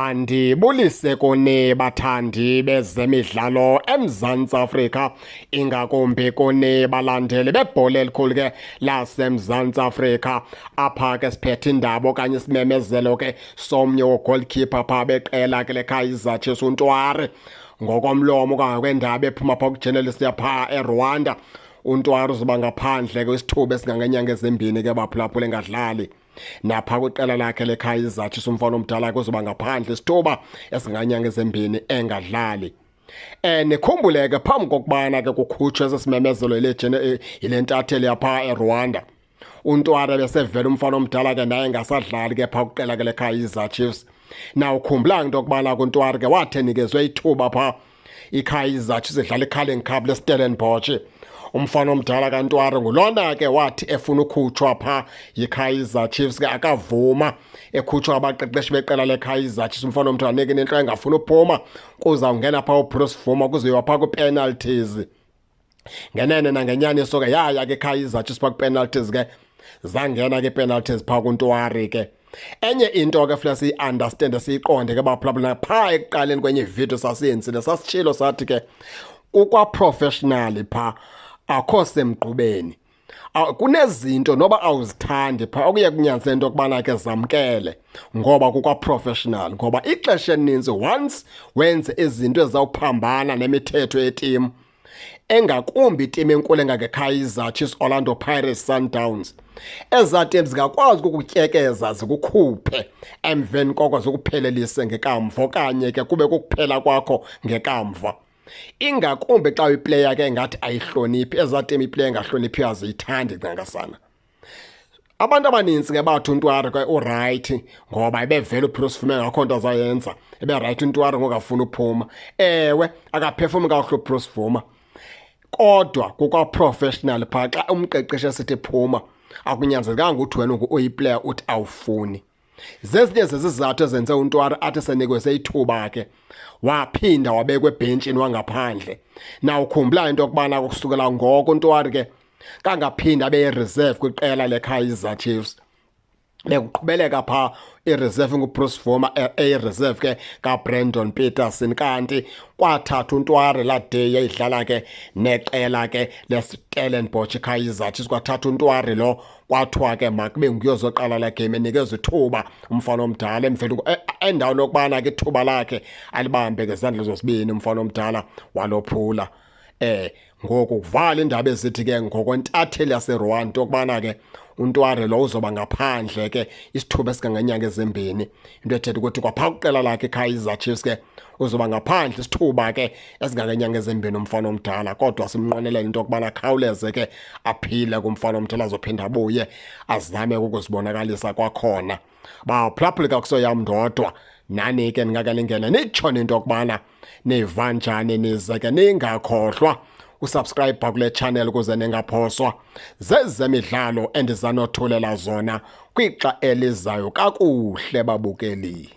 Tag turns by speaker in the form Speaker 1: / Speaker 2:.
Speaker 1: Andibulise kone bathandi bezemidlalo eMzantsi Afrika, ingakumbi kone balandeli bebhola elikhulu ke laseMzantsi Afrika. Apha ke siphethe indaba okanye isimemezelo ke somnye wogoalkeeper phaa beqela ke leKaizer Chiefs uNtwari. Ngokomlomo kangakwendaba ephuma phaa kujournalist yaphaa eRwanda, uNtwari uzoba ngaphandle kwisithuba esingangenyanga ezimbini ke baphulaphula engadlali. Napha kwiqela lakhe leKaizer Chiefs umfana omdala kuzoba ngaphandle isithuba esinganyanga ezimbini engadlali. Nikhumbule ke phambi kokubana ke kukhutshwe sesimemezelo ile ntatheli yapha eRwanda, uNtwari besevela umfana omdala ke naye ngasadlali ke phaa kwiqela ke leKaizer Chiefs. Na ukhumbula into yokubana kuNtwari ke wathenikezwe ithuba phaa iKaizer Chiefs idlala iCarling Cup leStellenbosch. Umfana omdala kaNtwari ngulona ke wathi efuna ukhutshwa phaa yiKaizer Chiefs ke akavuma ekhutshwa abaqeqeshi beqela leKaizer Chiefs. Umfana omdala nike nento engafuna uphuma kuzawungena phaa uBruce Vuma kuzoyiwa phaa kwi-penalties. Ngenene nangenyaniso ke yaya ke iKaizer Chiefs phaa kwi-penalties ke zangena ke penalties phaa kuNtwari ke. Enye into ke funeka siyi-understand siyiqonde ke baphulaphula phaa ekuqaleni kwenye ividiyo sasiyenzile sasitshilo sathi ke kukwa-professional phaa akho semgqubeni. Kunezinto noba awuzithandi phaa okuye kunyanzela into yokubana ke zamkele ngoba kukwa-professional, ngoba ixesha elininzi once wenze izinto ezizawuphambana nemithetho yetimu, engakumbi itimu enkulu engangeKaizer Chiefs, Orlando Pirates, Sundowns, ezaa timu zingakwazi ukukutyekeza zikukhuphe emveni koko zikuphelelise ngekamva okanye ke kube kukuphela kwakho ngekamva. Ingakumbi xa uyiplayer ke ngathi ayihloniphi, ezaa timu iplayer engahloniphi aziyithandi ncangasana. Abantu abaninzi ke bathi uNtwari ke urayithi ngoba ebevela uBruce Vuma ngakho nto azayenza, eberayithi uNtwari ngokafuna uphuma. Ewe akaphefumi kakuhle uBruce Vuma, kodwa kukwa-professional phaa xa umqeqeshi esithi phuma akunyanzelekanga ukuthi wena uyiplayer uthi awufuni. Zezinye zezizathu ezenze uNtwari athi senikwe seyithuba ke waphinda wabekwe ebhentshini wangaphandle. Na ukhumbula into yokubana kusukela ngoko uNtwari ke kangaphinda abe yi-reserve kwiqela leKaizer Chiefs. Bekuqhubeleka phaa i-reserve nguBruce Vuma, eyi-reserve ke kaBrandon Peterson, kanti kwathatha uNtwari laa day yayidlala ke neqela ke leStellenbosch iKaizer Chiefs, kwathatha uNtwari lo kwathiwa ke makube nguyozoqala la game enikezwe ithuba umfana omdala emveni endaweni yokubana ke ithuba lakhe alibambe ngezandla zosibini umfana omdala walophula. Ngoku kuvala indaba ezithi ke ngokwentatheli yaseRwanda okubana ke uNtwari lo uzoba ngaphandle ke isithuba esingangenyanga ezimbini, into ethetha ukuthi kwaphaa kuqela lakhe iKaizer Chiefs ke uzoba ngaphandle isithuba ke esingangenyanga ezimbini umfana omdala. Kodwa simnqwenelela into yokubana khawuleze ke aphile kumfana omdala azophinda abuye azame ukuzibonakalisa kwakhona. Baphulaphuleka kusoyam ndodwa, nani ke ningakalingena nitshone into yokubana niva njani, nize ke ningakhohlwa usubscribe kule channel ukuze ningaphoswa zezemidlalo endizanothulela zona kwixa elizayo kakuhle babukeli.